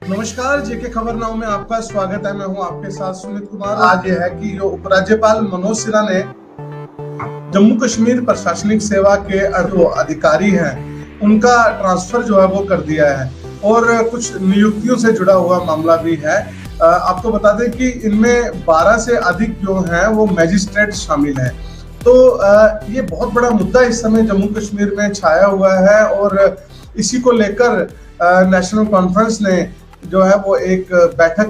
नमस्कार, जेके खबरनामा में आपका स्वागत है। मैं हूं आपके साथ सुमित कुमार। आज यह है कि जो उपराज्यपाल मनोज सिन्हा ने जम्मू कश्मीर प्रशासनिक सेवा के जो अधिकारी हैं उनका ट्रांसफर जो है वो कर दिया है और कुछ नियुक्तियों से जुड़ा हुआ मामला भी है। आपको बता दें कि इनमें 12 से अधिक जो हैं वो मैजिस्ट्रेट शामिल हैं। तो ये बहुत बड़ा मुद्दा इस समय जम्मू कश्मीर में छाया हुआ है और इसी को लेकर नेशनल कॉन्फ्रेंस ने जो है वो एक बैठक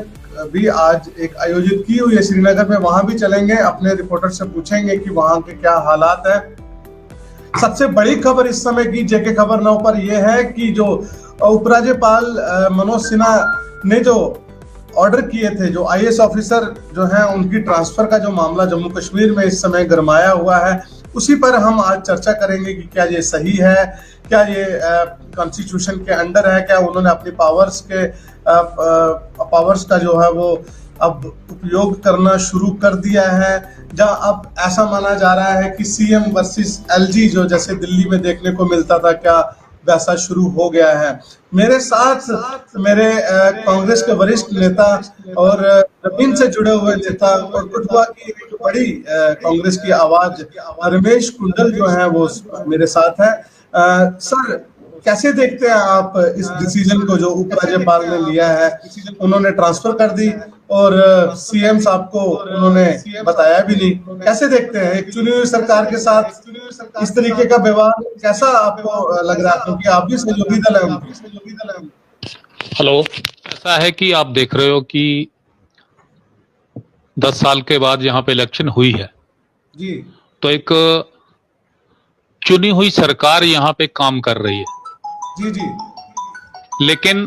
भी आज एक आयोजित की हुई है श्रीनगर में। वहां भी चलेंगे, अपने रिपोर्टर से पूछेंगे कि वहां के क्या हालात है। सबसे बड़ी खबर इस समय की जेके खबरनामा पर यह है कि जो उपराज्यपाल मनोज सिन्हा ने जो ऑर्डर किए थे, जो आईएएस ऑफिसर जो हैं उनकी ट्रांसफर का जो मामला जम्मू कश्मीर में इस समय गरमाया हुआ है, उसी पर हम आज चर्चा करेंगे कि क्या ये सही है, क्या ये कॉन्स्टिट्यूशन के अंडर है, क्या उन्होंने अपनी पावर्स का जो है वो अब उपयोग करना शुरू कर दिया है, जहां अब ऐसा माना जा रहा है कि सीएम वर्सेस एलजी जो जैसे दिल्ली में देखने को मिलता था, क्या वैसा शुरू हो गया है। मेरे साथ मेरे कांग्रेस के वरिष्ठ नेता और जमीन से जुड़े हुए नेता और कठुआ की एक बड़ी कांग्रेस की आवाज रमेश कुंडल जो है वो मेरे साथ है। सर, कैसे देखते हैं आप इस डिसीजन को जो उपराज्यपाल ने लिया है? उन्होंने ट्रांसफर कर दी और सीएम साहब को उन्होंने बताया भी नहीं। कैसे देखते हैं एक चुनी हुई सरकार के साथ इस तरीके का व्यवहार? कैसा आपको लग रहा है, क्योंकि आप भी सहयोगी दल है उनके? हेलो, ऐसा है कि आप देख रहे हो कि 10 साल के बाद यहाँ पे इलेक्शन हुई है जी, तो एक चुनी हुई सरकार यहाँ पे काम कर रही है। जी जी, लेकिन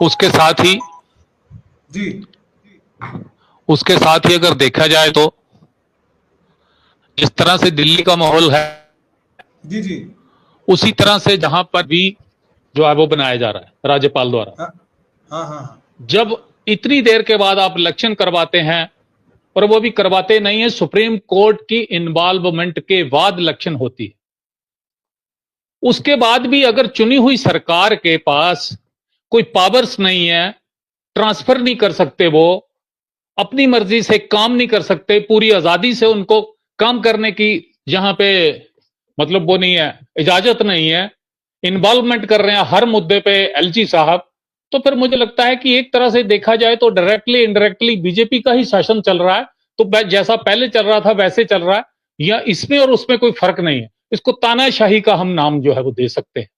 उसके साथ ही जी, अगर देखा जाए तो जिस तरह से दिल्ली का माहौल है, जी जी, उसी तरह से जहां पर भी जो है वो बनाया जा रहा है राज्यपाल द्वारा। हाँ हाँ हाँ, जब इतनी देर के बाद आप इलेक्शन करवाते हैं, और वो भी करवाते नहीं है, सुप्रीम कोर्ट की इन्वॉल्वमेंट के बाद इलेक्शन होती है, उसके बाद भी अगर चुनी हुई सरकार के पास कोई पावर्स नहीं है, ट्रांसफर नहीं कर सकते, वो अपनी मर्जी से काम नहीं कर सकते, पूरी आजादी से उनको काम करने की यहां पे मतलब वो नहीं है, इजाजत नहीं है, इन्वॉल्वमेंट कर रहे हैं हर मुद्दे पे एलजी साहब, तो फिर मुझे लगता है कि एक तरह से देखा जाए तो डायरेक्टली इनडायरेक्टली बीजेपी का ही शासन चल रहा है। तो जैसा पहले चल रहा था वैसे चल रहा है, या इसमें और उसमें कोई फर्क नहीं है। इसको तानाशाही का हम नाम जो है वो दे सकते हैं।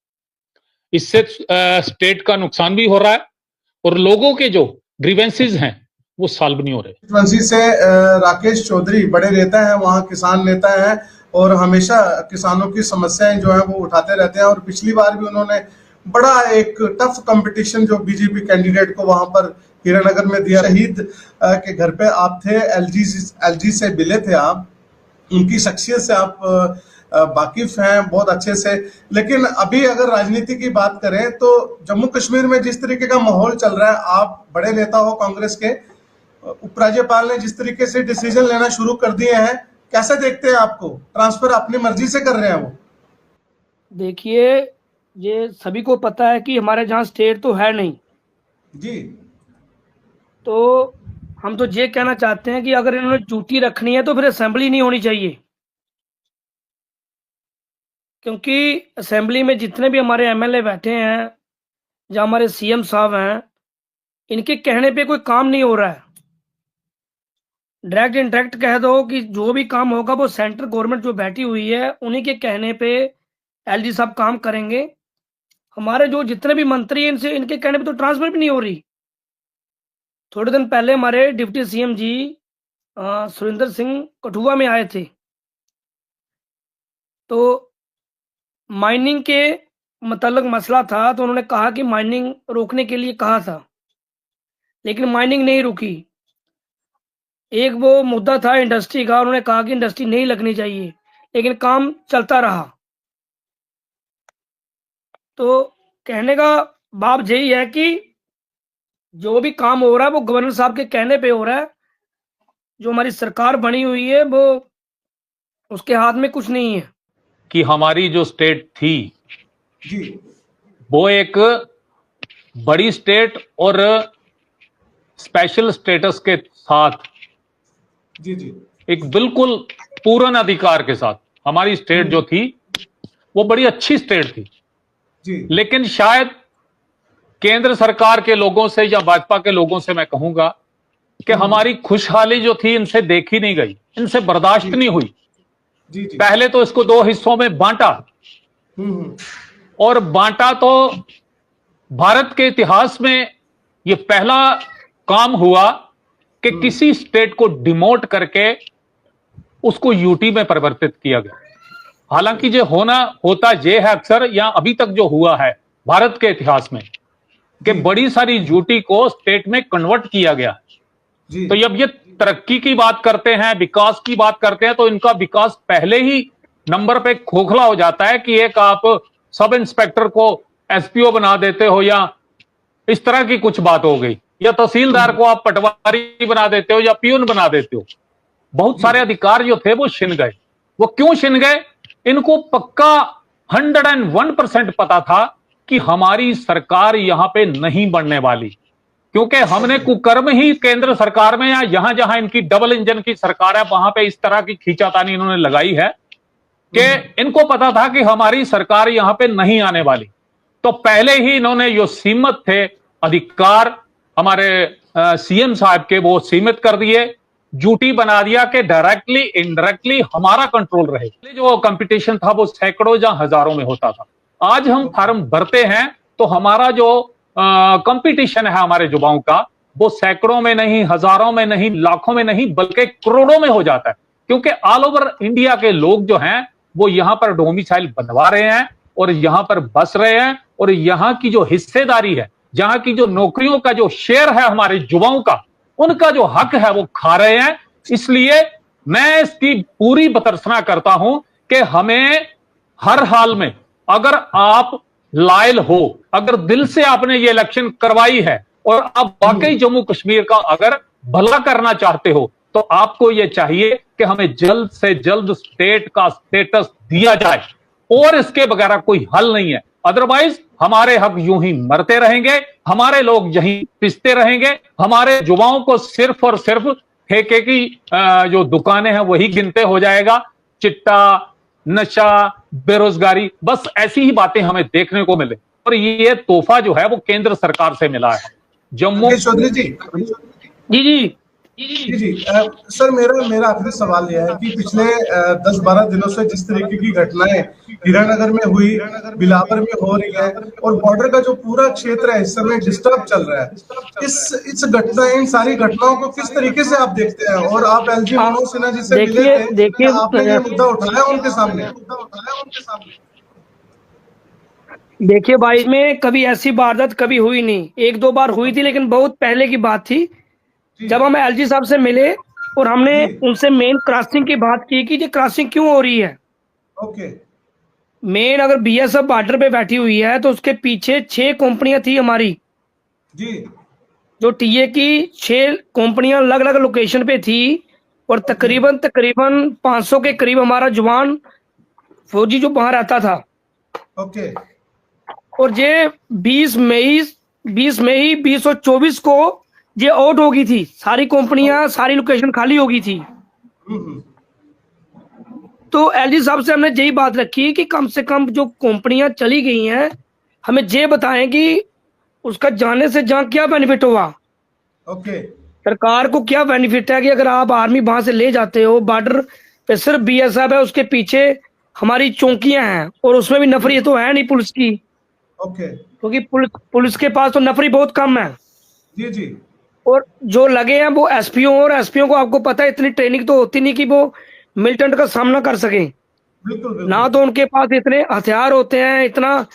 इससे स्टेट का नुकसान भी हो रहा है और लोगों के जो ग्रीवेंसेस हैं वो सॉल्व नहीं हो रहे। वंशी से राकेश चौधरी बड़े नेता हैं, वहाँ किसान नेता हैं और हमेशा किसानों की समस्याएं जो है वो उठाते रहते हैं। और पिछली बार भी उन्होंने बड़ा एक टफ कंपटीशन जो बीजेपी कैंडिडेट को वहां पर हीरानगर में दिया। शहीद के घर पे आप थे, एलजी से मिले थे आप, उनकी शख्सियत से आप वाकिफ हैं बहुत अच्छे से। लेकिन अभी अगर राजनीति की बात करें तो जम्मू कश्मीर में जिस तरीके का माहौल चल रहा है, आप बड़े नेता हो कांग्रेस के, उपराज्यपाल ने जिस तरीके से डिसीजन लेना शुरू कर दिए हैं, कैसे देखते हैं आपको? ट्रांसफर अपनी मर्जी से कर रहे हैं वो? देखिए, ये सभी को पता है कि हमारे जहाँ स्टेट तो है नहीं जी, तो हम तो ये कहना चाहते हैं कि अगर इन्होंने ड्यूटी रखनी है तो फिर असेंबली नहीं होनी चाहिए, क्योंकि असेंबली में जितने भी हमारे एमएलए बैठे हैं या हमारे सीएम साहब हैं, इनके कहने पे कोई काम नहीं हो रहा है। डायरेक्ट इनडायरेक्ट कह दो कि जो भी काम होगा वो सेंट्रल गवर्नमेंट जो बैठी हुई है उन्हीं के कहने पे एलजी साहब काम करेंगे। हमारे जो जितने भी मंत्री हैं इनसे इनके कहने पे तो ट्रांसफर भी नहीं हो रही। थोड़े दिन पहले हमारे डिप्टी सीएम जी सुरेंद्र सिंह कठुआ में आए थे, तो माइनिंग के मतलब मसला था, तो उन्होंने कहा कि माइनिंग रोकने के लिए कहा था, लेकिन माइनिंग नहीं रुकी। एक वो मुद्दा था इंडस्ट्री का, उन्होंने कहा कि इंडस्ट्री नहीं लगनी चाहिए, लेकिन काम चलता रहा। तो कहने का भाव यही है कि जो भी काम हो रहा है वो गवर्नर साहब के कहने पे हो रहा है। जो हमारी सरकार बनी हुई है वो उसके हाथ में कुछ नहीं है। कि हमारी जो स्टेट थी जी, वो एक बड़ी स्टेट और स्पेशल स्टेटस के साथ, जी जी एक बिल्कुल पूर्ण अधिकार के साथ हमारी स्टेट जो थी वो बड़ी अच्छी स्टेट थी। जी लेकिन शायद केंद्र सरकार के लोगों से या भाजपा के लोगों से मैं कहूंगा कि हमारी खुशहाली जो थी इनसे देखी नहीं गई, इनसे बर्दाश्त नहीं हुई। जी जी पहले तो इसको दो हिस्सों में बांटा, हम्म और बांटा तो भारत के इतिहास में ये पहला काम हुआ कि किसी स्टेट को डिमोट करके उसको यूटी में परिवर्तित किया गया। हालांकि ये होता ये है अक्सर, या अभी तक जो हुआ है भारत के इतिहास में, कि बड़ी सारी यूटी को स्टेट में कन्वर्ट किया गया। जी तो जब ये तरक्की की बात करते हैं, विकास की बात करते हैं, तो इनका विकास पहले ही नंबर पे खोखला हो जाता है कि एक आप सब इंस्पेक्टर को एसपीओ बना देते हो, या इस तरह की कुछ बात हो गई, या तहसीलदार को आप पटवारी बना देते हो या पियून बना देते हो। बहुत सारे अधिकार जो थे वो छिन गए। वो क्यों छिन गए? इनको पक्का 101% पता था कि हमारी सरकार यहां पे नहीं बनने वाली, क्योंकि हमने कुकर्म ही केंद्र सरकार में या यहां जहां इनकी डबल इंजन की सरकार है वहां पे इस तरह की खींचातानी इन्होंने लगाई है कि इनको पता था कि हमारी सरकार यहां पे नहीं आने वाली। तो पहले ही इन्होंने जो सीमित थे अधिकार हमारे सीएम साहब के, वो सीमित कर दिए, ड्यूटी बना दिया कि डायरेक्टली इनडायरेक्टली हमारा कंट्रोल रहे। जो कंपटीशन था वो सैकड़ों या हजारों में होता था। आज हम फॉर्म भरते हैं तो हमारा जो कंपटीशन है हमारे युवाओं का, वो सैकड़ों में नहीं, हजारों में नहीं, लाखों में नहीं, बल्कि करोड़ों में हो जाता है। क्योंकि ऑल ओवर इंडिया के लोग जो हैं वो यहां पर डोमिसाइल बनवा रहे हैं और यहां पर बस रहे हैं, और यहां की जो हिस्सेदारी है, जहां की जो नौकरियों का जो शेयर है हमारे युवाओं का, उनका जो हक है वो खा रहे हैं। इसलिए मैं इसकी पूरी भर्त्सना करता हूं कि हमें हर हाल में, अगर आप लायल हो, अगर दिल से आपने ये इलेक्शन करवाई है और आप वाकई जम्मू कश्मीर का अगर भला करना चाहते हो, तो आपको ये चाहिए कि हमें जल्द से जल्द स्टेट का स्टेटस दिया जाए, और इसके बगैर कोई हल नहीं है। अदरवाइज हमारे हक यूं ही मरते रहेंगे, हमारे लोग यहीं पिसते रहेंगे, हमारे युवाओं को सिर्फ और सिर्फ ठेके की जो दुकानें हैं वही गिनते हो जाएगा। चिट्टा, नशा, बेरोजगारी, बस ऐसी ही बातें हमें देखने को मिले। और ये तोहफा जो है वो केंद्र सरकार से मिला है। जम्मू चौधरी जी जी जी सर, मेरा आखिरी सवाल यह है कि पिछले 10-12 दिनों से जिस तरीके की घटनाएं हीरानगर में हुई, बिलावर में हो रही है, और बॉर्डर का जो पूरा क्षेत्र है इस समय डिस्टर्ब चल रहा है, इस घटना, इन सारी घटनाओं को किस तरीके से आप देखते हैं? और आप एलजी मनोज सिन्हा जी से मिले थे, देखिए आपने ये मुद्दा उठाया उनके सामने? देखिए भाई, में कभी ऐसी वारदात कभी हुई नहीं, एक दो बार हुई थी, लेकिन बहुत पहले की बात थी। जब हम एलजी साहब से मिले और हमने उनसे मेन क्रॉसिंग की बात की कि ये क्रॉसिंग क्यों हो रही है। ओके। मेन अगर बीएसएफ बॉर्डर पे बैठी हुई है तो उसके पीछे 6 कंपनियां थी हमारी जी, जो टीए की 6 कंपनियां अलग अलग लोकेशन पे थी, और तकरीबन 500 के करीब हमारा जवान फौजी जो वहां रहता था। ओके। और ये 20 मई 2024 को ये आउट हो गई थी, सारी कंपनियां, सारी लोकेशन खाली हो गई थी। तो एलजी साहब से हमने यही बात रखी कि कम से कम जो कंपनियां चली गई हैं, हमें ये बताएं कि उसका जाने से जहां क्या बेनिफिट हुआ। ओके। सरकार को क्या बेनिफिट है कि अगर आप आर्मी वहां से ले जाते हो, बॉर्डर पे सिर्फ बीएसएफ है, उसके पीछे हमारी चौकियां हैं, और उसमें भी नफरी तो है नहीं पुलिस की। ओके। क्योंकि पुलिस के पास तो नफरी बहुत कम है। जी जी। और जो लगे हैं वो एसपीओ, और एसपीओ को आपको पता है इतनी ट्रेनिंग तो होती नहीं कि वो मिलिटेंट का सामना कर सके। बिल्कुल। ना तो उनके पास इतने हथियार होते हैं, इतना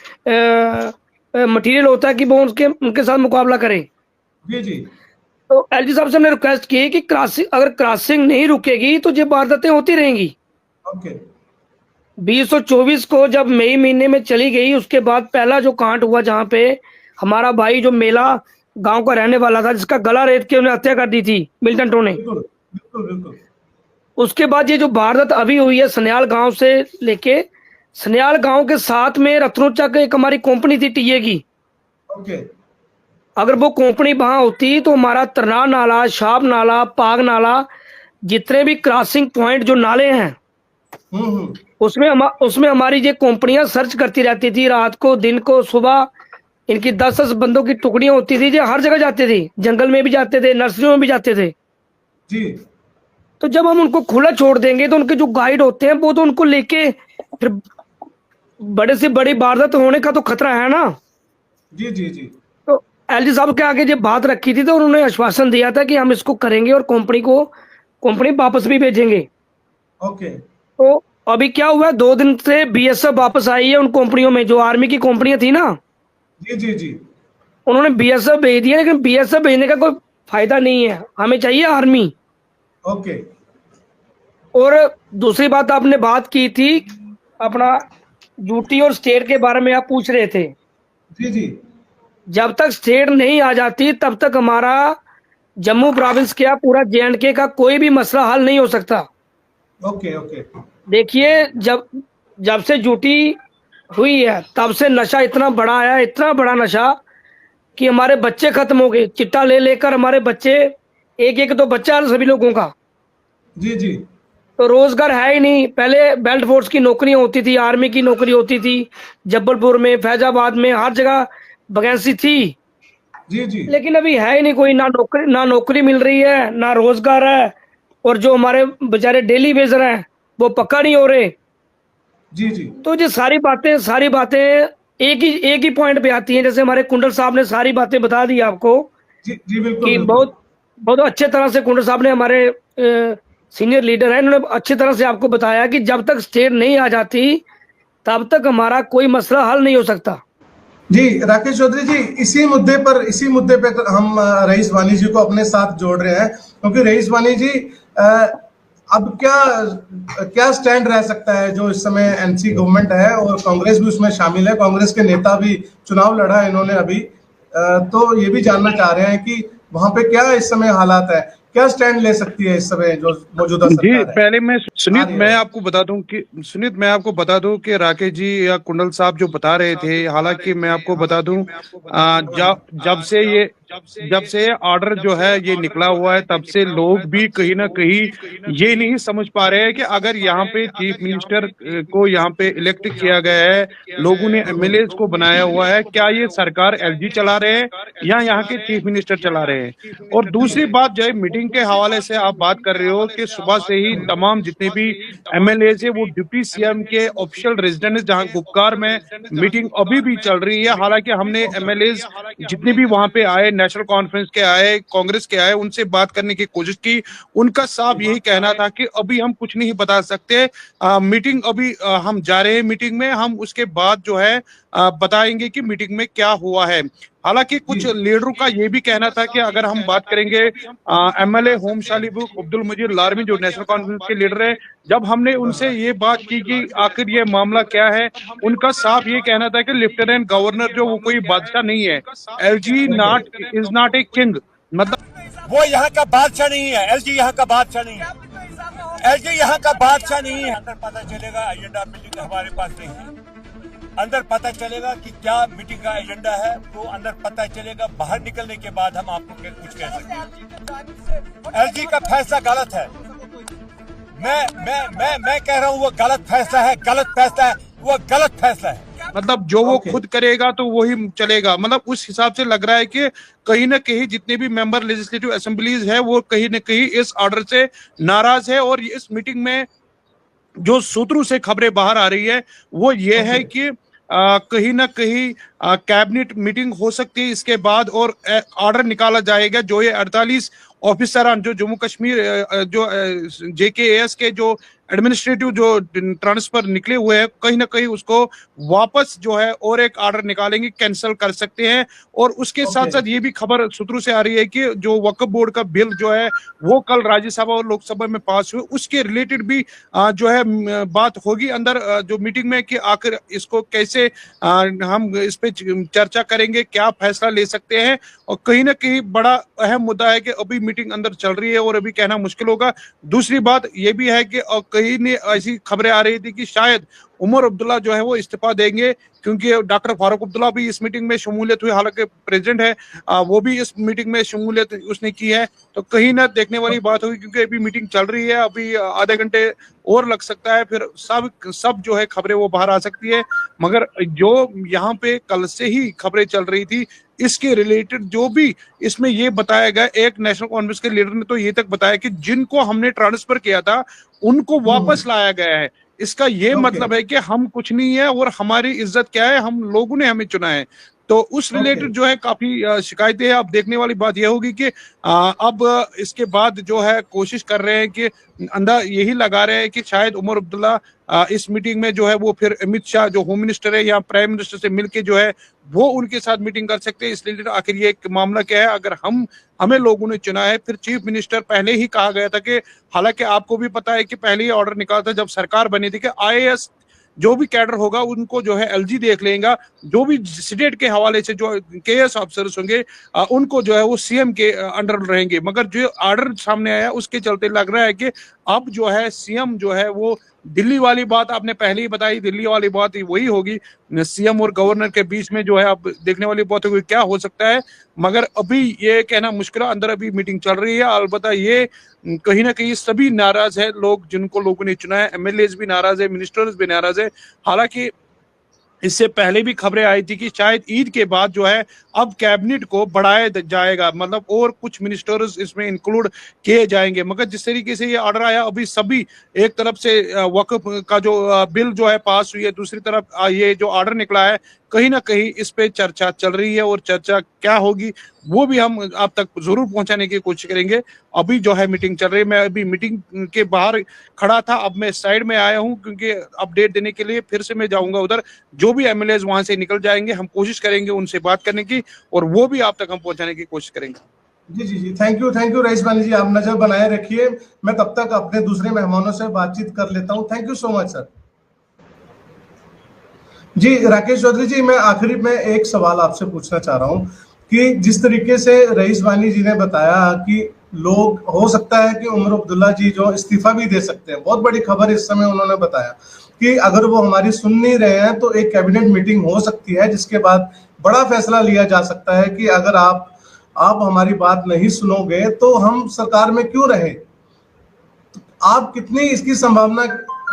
मटेरियल होता है कि वो उनके साथ मुकाबला करें। जी जी। तो एलजी साहब से हमने रिक्वेस्ट की कि अगर क्रॉसिंग नहीं रुकेगी तो ये वारदातें होती रहेंगी। ओके। 2024 को जब मई महीने में चली गई, उसके बाद पहला जो कांड हुआ जहां पे हमारा भाई जो मेला गांव का रहने वाला था, जिसका गला रेत के उन्हें हत्या कर दी थी मिलिटेंटों ने। बिल्कुल। उसके बाद ये जो वारदात अभी हुई है सन्याल गांव से लेके सन्याल गांव के साथ में रत्नोचक एक हमारी कंपनी थी टीए की। ओके। अगर वो कंपनी वहां होती तो हमारा तरनार नाला, शाब नाला, पाग नाला, जितने भी क्रॉसिंग पॉइंट जो नाले हैं, हम्म। उसमें हमारी ये कंपनियां सर्च करती रहती थी, रात को, दिन को, सुबह। इनकी 10-10 बंदों की टुकड़ियां होती थी जो हर जगह जाते थे, जंगल में भी जाते थे, नर्सरियों में भी जाते थे। जी। तो जब हम उनको खुला छोड़ देंगे तो उनके जो गाइड होते हैं वो तो उनको लेके फिर बड़े से बड़ी वारदात होने का तो खतरा है ना। जी जी जी। तो एलजी साहब के आगे ये बात रखी थी तो उन्होंने आश्वासन दिया था कि हम इसको करेंगे और कंपनी वापस भी भेजेंगे। ओके। तो अभी क्या हुआ है, 2 दिन से बीएसएफ वापस आई है उन कंपनियों में, जो आर्मी की कंपनियां थी ना, जी जी जी। उन्होंने बीएसएफ भेज दिया। लेकिन बीएसएफ भेजने का कोई फायदा नहीं है, हमें चाहिए आर्मी। ओके। और दूसरी बात, आपने बात की थी अपना यूटी और स्टेट के बारे में, आप पूछ रहे थे। जी जी। जब तक स्टेट नहीं आ जाती तब तक हमारा जम्मू प्रोविंस क्या पूरा जेएंडके का कोई भी मसला हल नहीं हो सकता। Okay okay. देखिए, जब से यूटी हुई है तब से नशा इतना बड़ा आया, इतना बड़ा नशा कि हमारे बच्चे खत्म हो गए। चिट्टा ले लेकर हमारे बच्चे, एक एक तो बच्चा है सभी लोगों का। जी जी। तो रोजगार है ही नहीं। पहले बेल्ट फोर्स की नौकरियां होती थी, आर्मी की नौकरी होती थी, जबलपुर में, फैजाबाद में, हर जगह वैकेंसी थी। जी जी। लेकिन अभी है ही नहीं कोई, ना नौकरी मिल रही है, ना रोजगार है। और जो हमारे बेचारे डेली वेजर हैं वो पक्का नहीं हो रहे। जी जी। तो ये सारी बातें एक ही पॉइंट पे आती हैं। जैसे हमारे कुंडल साहब ने सारी बातें बता दी आपको जी जी। बिल्कुल कि बिल्कुल। बहुत अच्छे तरह से कुंडल साहब ने, हमारे सीनियर लीडर हैं, इन्होंने अच्छी तरह से आपको बताया कि जब तक स्टेट नहीं आ जाती तब तक हमारा कोई मसला हल नहीं हो सकता। जी राकेश चौधरी जी, इसी मुद्दे पे हम रईस वानी जी को अपने साथ जोड़ रहे हैं, क्योंकि रईस वानी जी अब क्या स्टैंड रह सकता है जो इस समय एनसी गवर्नमेंट है और कांग्रेस भी उसमें शामिल है, कांग्रेस के नेता भी चुनाव लड़ा इन्होंने अभी, तो ये भी जानना चाह रहे हैं कि वहां पे क्या इस समय हालात है, क्या स्टैंड ले सकती है इस समय जो मौजूदा सरकार जी। है? पहले मैं सुनीत मैं आपको बता दूं कि राकेश जी या कुंडल साहब जो बता रहे थे, हालांकि मैं आपको बता दूं जब से ऑर्डर जो है ये निकला हुआ है तब से लोग भी कहीं ना कहीं ये नहीं समझ पा रहे हैं कि अगर यहाँ पे चीफ मिनिस्टर को यहाँ पे इलेक्ट किया गया है, लोगों ने एमएलए को बनाया हुआ है, क्या ये सरकार एलजी चला रहे हैं या यहाँ के चीफ मिनिस्टर चला रहे हैं? और दूसरी बात जो है मीटिंग के हवाले से आप बात कर रहे हो कि सुबह से ही तमाम जितने भी एमएलए है वो डिप्टी सीएम के ऑफिशियल रेजिडेंस जहां गुपकार में मीटिंग अभी भी चल रही है। हालांकि हमने एमएलए जितने भी वहां पे आए, नेशनल कॉन्फ्रेंस के आए, कांग्रेस के आए, उनसे बात करने की कोशिश की। उनका साफ यही कहना था कि अभी हम कुछ नहीं बता सकते, मीटिंग अभी हम जा रहे हैं मीटिंग में, हम उसके बाद जो है बताएंगे कि मीटिंग में क्या हुआ है। हालांकि कुछ लीडरों का ये भी कहना था कि अगर हम बात करेंगे एमएलए होम शालीबुक अब्दुल मजीद लारमी जो नेशनल कॉन्फ्रेंस के लीडर है, जब हमने उनसे ये बात की कि आखिर ये मामला क्या है, उनका साफ ये कहना था कि लेफ्टिनेंट गवर्नर जो वो कोई बादशाह नहीं है, LG is not a king, मतलब वो यहाँ का बादशाह नहीं है। एलजी यहाँ का बादशाह नहीं है। एलजी यहाँ का बादशाह नहीं है। अंदर पता चलेगा, एजेंडा मीटिंग हमारे पास नहीं है। अंदर पता चलेगा कि क्या मीटिंग का एजेंडा है, तो अंदर पता चलेगा। बाहर निकलने के बाद हम आपको कुछ कह सकते हैं। एलजी का फैसला गलत है। मैं कह रहा हूँ वो गलत फैसला है, वो गलत फैसला है। मतलब जो वो खुद करेगा तो वही चलेगा। मतलब उस हिसाब से लग रहा है कि कहीं ना कहीं जितने भी मेंबर लेजिस्लेटिव असेंबलीज है वो कहीं ना कहीं इस ऑर्डर से नाराज है। और इस मीटिंग में जो सूत्रों से खबरें बाहर आ रही है वो ये है कि कहीं ना कहीं कैबिनेट मीटिंग हो सकती है इसके बाद और ऑर्डर निकाला जाएगा। जो ये 48 ऑफिसरान जो जम्मू कश्मीर जो जेकेएएस के जो एडमिनिस्ट्रेटिव जो ट्रांसफर निकले हुए हैं, कहीं ना कहीं उसको वापस जो है और एक ऑर्डर निकालेंगे, कैंसिल कर सकते हैं। और उसके साथ साथ ये भी खबर सूत्रों से आ रही है कि जो वक्फ बोर्ड का बिल जो है वो कल राज्यसभा और लोकसभा में पास हुए, उसके रिलेटेड भी जो है बात होगी अंदर जो मीटिंग में कि आखिर इसको कैसे हम इस पे चर्चा करेंगे, क्या फैसला ले सकते हैं। और कहीं ना कहीं बड़ा अहम मुद्दा है कि अभी मीटिंग अंदर चल रही है और अभी कहना मुश्किल होगा। दूसरी बात ये भी है कि कहीं ने ऐसी खबरें आ रही थी कि शायद उमर अब्दुल्ला जो है वो इस्तीफा देंगे, क्योंकि डॉक्टर फारूक अब्दुल्ला भी इस मीटिंग में शमूलियत हुई, हालांकि प्रेसिडेंट है, वो भी इस मीटिंग में शमूलियत उसने की है। तो कहीं ना देखने वाली बात होगी, क्योंकि अभी मीटिंग चल रही है, अभी आधे घंटे और लग सकता है, फिर सब जो है खबरें वो बाहर आ सकती है। मगर जो यहाँ पे कल से ही खबरें चल रही थी, इसके रिलेटेड जो भी इसमें ये बताया गया, एक नेशनल कांफ्रेंस के लीडर ने तो ये तक बताया कि जिनको हमने ट्रांसफर किया था उनको वापस लाया गया है। इसका ये मतलब है कि हम कुछ नहीं है और हमारी इज्जत क्या है, हम लोगों ने हमें चुना है। तो उस रिलेटेड जो है काफी शिकायतें हैं। अब देखने वाली बात यह होगी कि अब इसके बाद जो है कोशिश कर रहे हैं कि अंदाज यही लगा रहे हैं कि शायद उमर अब्दुल्ला इस मीटिंग में जो है वो फिर अमित शाह जो होम मिनिस्टर है या प्राइम मिनिस्टर से मिलके जो है वो उनके साथ मीटिंग कर सकते हैं। इसलिए आखिर ये एक मामला क्या है, अगर हमें लोगों ने चुना है, फिर चीफ मिनिस्टर पहले ही कहा गया था कि, हालांकि आपको भी पता है कि पहले ही ऑर्डर निकाला था जब सरकार बनी थी कि IAS जो भी कैडर होगा उनको जो है LG देख लेगा, जो भी स्टेट के हवाले से जो KS ऑफिसर्स होंगे उनको जो है वो CM के अंडर रहेंगे। मगर जो ऑर्डर सामने आया उसके चलते लग रहा है कि अब जो है CM जो है वो दिल्ली वाली बात आपने पहले ही बताई, दिल्ली वाली बात वही होगी, CM और गवर्नर के बीच में जो है अब देखने वाली बात होगी क्या हो सकता है। मगर अभी ये कहना मुश्किल है, अंदर अभी मीटिंग चल रही है। अलबत्ता ये कहीं ना कहीं सभी नाराज है, लोग जिनको लोगों ने चुना है, MLAs भी नाराज है, मिनिस्टर्स भी नाराज है। हालांकि इससे पहले भी खबरें आई थी कि शायद ईद के बाद जो है अब कैबिनेट को बढ़ाया जाएगा, मतलब और कुछ मिनिस्टर्स इसमें इंक्लूड किए जाएंगे। मगर जिस तरीके से ये ऑर्डर आया, अभी सभी एक तरफ से वक्फ का जो बिल जो है पास हुई है, दूसरी तरफ ये जो ऑर्डर निकला है, कहीं ना कहीं इस पे चर्चा चल रही है और चर्चा क्या होगी वो भी हम आप तक जरूर पहुंचाने की कोशिश करेंगे। अभी जो है मीटिंग चल रही है, मैं अभी मीटिंग के बाहर खड़ा था, अब मैं साइड में आया हूं क्योंकि अपडेट देने के लिए फिर से मैं जाऊंगा उधर। जो भी MLAs वहां से निकल जाएंगे हम कोशिश करेंगे उनसे बात करने की और वो भी आप तक हम पहुंचाने की कोशिश करेंगे। जी जी जी, थैंक यू रईस वानी जी, आप नजर बनाए रखिए। मैं तब तक अपने दूसरे मेहमानों से बातचीत कर लेता हूँ। Thank you so much sir. जी राकेश चौधरी जी, मैं आखिरी में एक सवाल आपसे पूछना चाह रहा हूँ कि जिस तरीके से रईस वानी जी ने बताया कि लोग, हो सकता है कि उमर अब्दुल्ला जी जो इस्तीफा भी दे सकते हैं, बहुत बड़ी खबर इस समय उन्होंने बताया कि अगर वो हमारी सुन नहीं रहे हैं तो एक कैबिनेट मीटिंग हो सकती है जिसके बाद बड़ा फैसला लिया जा सकता है कि अगर आप हमारी बात नहीं सुनोगे तो हम सरकार में क्यों रहे। आप कितनी इसकी संभावना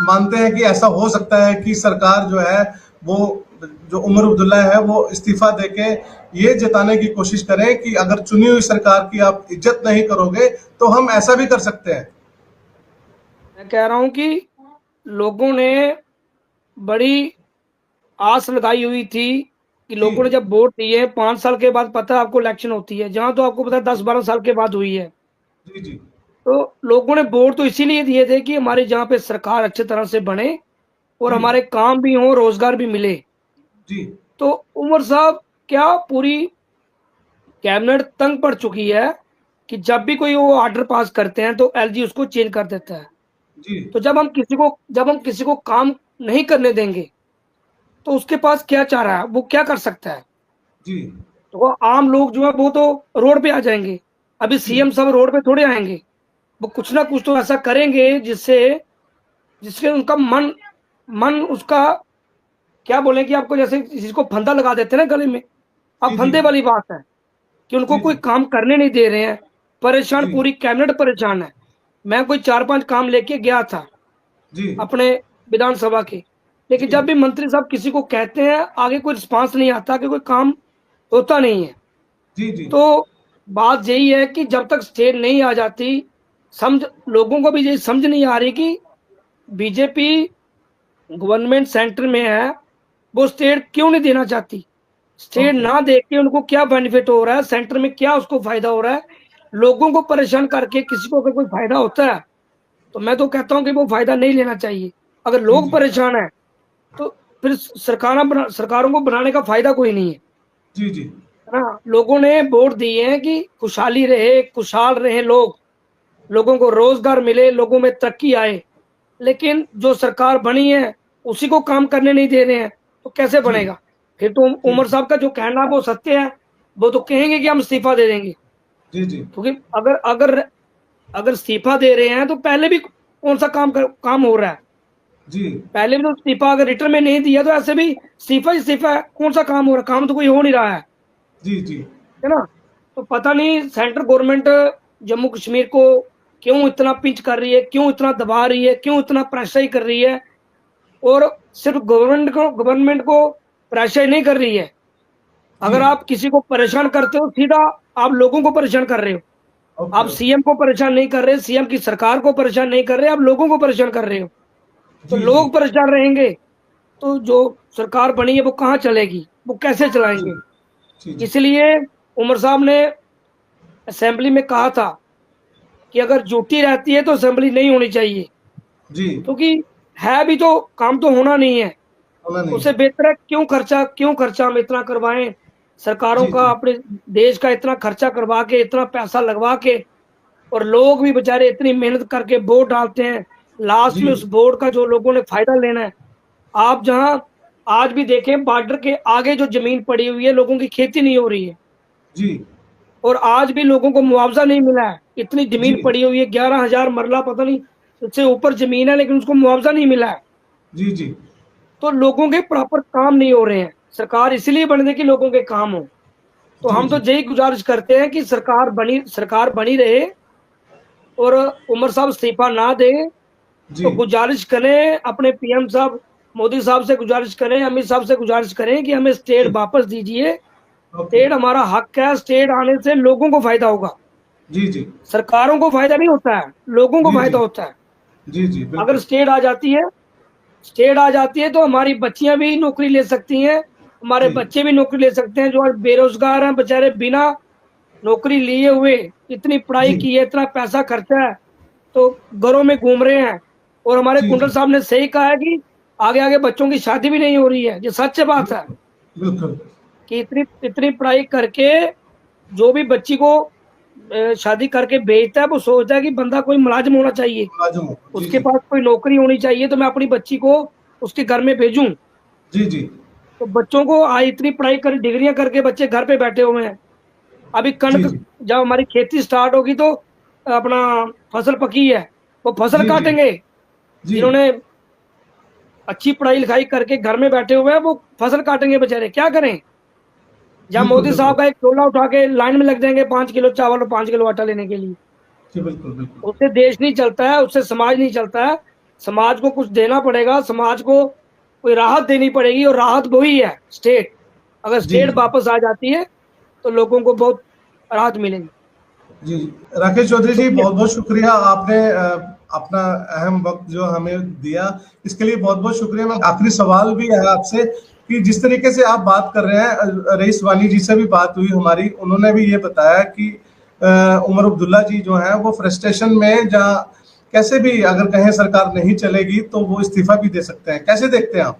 मानते हैं कि ऐसा हो सकता है कि सरकार जो है वो जो उमर अब्दुल्ला है वो इस्तीफा देके ये जताने की कोशिश करें कि अगर चुनी हुई सरकार की आप इज्जत नहीं करोगे तो हम ऐसा भी कर सकते हैं। मैं कह रहा हूं कि लोगों ने बड़ी आस लगाई हुई थी कि लोगों ने जब वोट दिए 5 साल के बाद, पता है आपको इलेक्शन होती है, जहां तो आपको पता है 10-12 साल के बाद हुई है। जी जी, तो लोगों ने वोट तो इसीलिए दिए थे कि हमारी जहाँ पे सरकार अच्छी तरह से बने और हमारे काम भी हों, रोजगार भी मिले जी। तो उमर साहब, क्या पूरी कैबिनेट तंग पड़ चुकी है कि जब भी कोई वो ऑर्डर पास करते हैं तो LG उसको चेंज कर देता है जी। तो जब हम किसी को काम नहीं करने देंगे तो उसके पास क्या चाह रहा है, वो क्या कर सकता है। जी। तो वो आम लोग जो है वो तो रोड पे आ जाएंगे। अभी CM सब रोड पे थोड़े आएंगे, वो कुछ ना कुछ तो ऐसा करेंगे जिससे उनका मन उसका, क्या बोले कि आपको जैसे जिसको फंदा लगा देते हैं ना गले में, अब फंदे वाली बात है कि उनको कोई काम करने नहीं दे रहे हैं। परेशान, पूरी कैबिनेट परेशान है। मैं कोई 4-5 काम लेके गया था अपने विधानसभा के, लेकिन जब भी मंत्री साहब किसी को कहते हैं आगे कोई रिस्पांस नहीं आता, कि कोई काम होता नहीं है। जी जी। तो बात यही है कि जब तक स्टेट नहीं आ जाती, लोगों को भी यही समझ नहीं आ रही कि बीजेपी गवर्नमेंट सेंटर में है, वो स्टेट क्यों नहीं देना चाहती। स्टेट ना दे के उनको क्या बेनिफिट हो रहा है, सेंटर में क्या उसको फायदा हो रहा है। लोगों को परेशान करके किसी को अगर कोई फायदा होता है तो मैं तो कहता हूं कि वो फायदा नहीं लेना चाहिए। अगर लोग परेशान है तो फिर सरकारों को बनाने का फायदा कोई नहीं है। जी जी, है ना। लोगों ने वोट दिए हैं कि खुशहाली रहे, खुशहाल रहे लोगों को रोजगार मिले, लोगों में तरक्की आए। लेकिन जो सरकार बनी है उसी को काम करने नहीं दे रहे हैं तो कैसे बनेगा। फिर तो उमर साहब का जो कहना है वो सत्य है, वो तो कहेंगे कि हम इस्तीफा दे देंगे। जी जी, क्योंकि अगर इस्तीफा दे रहे हैं तो पहले भी कौन सा काम हो रहा है। जी पहले भी तो इस्तीफा अगर रिटर्न में नहीं दिया तो ऐसे भी इस्तीफा ही इस्तीफा है, कौन सा काम हो रहा है? काम तो कोई हो नहीं रहा है जी है ना। तो पता नहीं सेंट्रल गवर्नमेंट जम्मू कश्मीर को क्यों इतना पिंच कर रही है, क्यों इतना दबा रही है, क्यों इतना प्रेशर कर रही है। और सिर्फ गवर्नमेंट को प्रेशर नहीं कर रही है, अगर आप किसी को परेशान करते हो सीधा आप लोगों को परेशान कर रहे हो। ओके, आप सीएम को परेशान नहीं कर रहे, सीएम की सरकार को परेशान नहीं कर रहे, आप लोगों को परेशान कर रहे हो। तो जी, लोग परेशान रहेंगे तो जो सरकार बनी है वो कहाँ चलेगी, वो कैसे चलाएंगे। जी इसलिए उमर साहब ने असेंबली में कहा था कि अगर ड्यूटी रहती है तो असेंबली नहीं होनी चाहिए, जी क्योंकि है भी तो काम तो होना नहीं है। होना नहीं। उससे बेहतर है क्यों खर्चा हम इतना करवाएं, सरकारों जी, का जी। अपने देश का इतना खर्चा करवा के, इतना पैसा लगवा के, और लोग भी बेचारे इतनी मेहनत करके वोट डालते हैं, लास्ट जी। में उस वोट का जो लोगों ने फायदा लेना है। आप जहां आज भी देखें बॉर्डर के आगे जो जमीन पड़ी हुई है, लोगों की खेती नहीं हो रही है जी और आज भी लोगों को मुआवजा नहीं मिला है। इतनी जमीन जी। पड़ी हुई है, 11,000 मरला पता नहीं उससे ऊपर जमीन है, लेकिन उसको मुआवजा नहीं मिला है। जी जी तो लोगों के प्रॉपर काम नहीं हो रहे हैं। सरकार इसलिए बनी कि लोगों के काम हो। तो जी, हम तो जी। यही गुजारिश करते हैं कि सरकार बनी रहे और उमर साहब इस्तीफा ना दें। जी तो गुजारिश करें अपने पीएम साहब मोदी साहब से, गुजारिश करें अमित साहब से, गुजारिश करें कि हमें स्टेट वापस दीजिए। ओके, स्टेट हमारा हक है, स्टेट आने से लोगों को फायदा होगा, जी जी सरकारों को फायदा नहीं होता है, लोगों को जी, फायदा जी। होता है। जी जी अगर बिल्कुल। स्टेट आ जाती है तो हमारी बच्चियां भी नौकरी ले सकती हैं, हमारे जी। बच्चे भी नौकरी ले सकते हैं। जो आज बेरोजगार हैं बेचारे, बिना नौकरी लिए हुए, इतनी पढ़ाई जी की है, इतना पैसा खर्चा है, तो घरों में घूम रहे हैं। और हमारे जी, कुंडल जी। साहब ने सही कहा है कि आगे आगे बच्चों की शादी भी नहीं हो रही है। ये सच बात है बिल्कुल। कि इतनी पढ़ाई करके जो भी बच्ची को शादी करके भेजता है, वो सोचता है कि बंदा कोई मुलाजिम होना चाहिए, मुलाजिम हो। जी उसके जी पास कोई नौकरी होनी चाहिए, तो मैं अपनी बच्ची को उसके घर में भेजूं। जी जी तो बच्चों को आज इतनी पढ़ाई कर, डिग्रियां करके बच्चे घर पे बैठे हुए हैं। अभी जी कणक जी जब हमारी खेती स्टार्ट होगी तो अपना फसल पकी है, वो फसल जी, काटेंगे। जी जिन्होंने अच्छी पढ़ाई लिखाई करके घर में बैठे हुए हैं वो फसल काटेंगे बेचारे, क्या करें। जब बिल्कुल, मोदी साहब बिल्कुल। का एक टोला उठा के लाइन में लग जाएंगे 5 किलो चावल और 5 किलो आटा लेने के लिए, जी बिल्कुल बिल्कुल। उससे देश नहीं चलता है, उससे समाज नहीं चलता है। समाज को कुछ देना पड़ेगा, समाज को कोई राहत देनी पड़ेगी, और राहत वही है स्टेट। अगर जी स्टेट जी वापस आ जाती है तो लोगों को बहुत राहत मिलेगी। जी राकेश चौधरी जी, शुक्रिया। बहुत बहुत शुक्रिया। आपने अपना अहम वक्त जो हमें दिया, इसके लिए बहुत बहुत शुक्रिया। मैं आखिरी सवाल भी है आपसे कि जिस तरीके से आप बात कर रहे हैं, रईस वानी जी से भी बात हुई हमारी, उन्होंने भी ये बताया कि उमर अब्दुल्ला जी जो है वो फ्रस्ट्रेशन में, जहाँ कैसे भी अगर कहें सरकार नहीं चलेगी तो वो इस्तीफा भी दे सकते हैं। कैसे देखते हैं आप?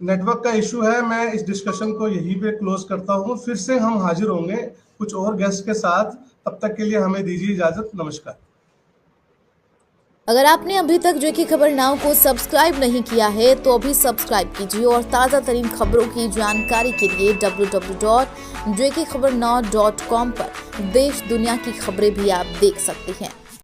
नेटवर्क का इशू है। मैं इस डिस्कशन को यहीं पे क्लोज करता हूँ। फिर से हम हाजिर होंगे कुछ और गेस्ट के साथ। तब तक के लिए हमें दीजिए इजाजत। नमस्कार। अगर आपने अभी तक जेके खबर नाउ को सब्सक्राइब नहीं किया है तो अभी सब्सक्राइब कीजिए और ताज़ा तरीन खबरों की जानकारी के लिए www.jkhabarnow.com पर देश दुनिया की खबरें भी आप देख सकते हैं।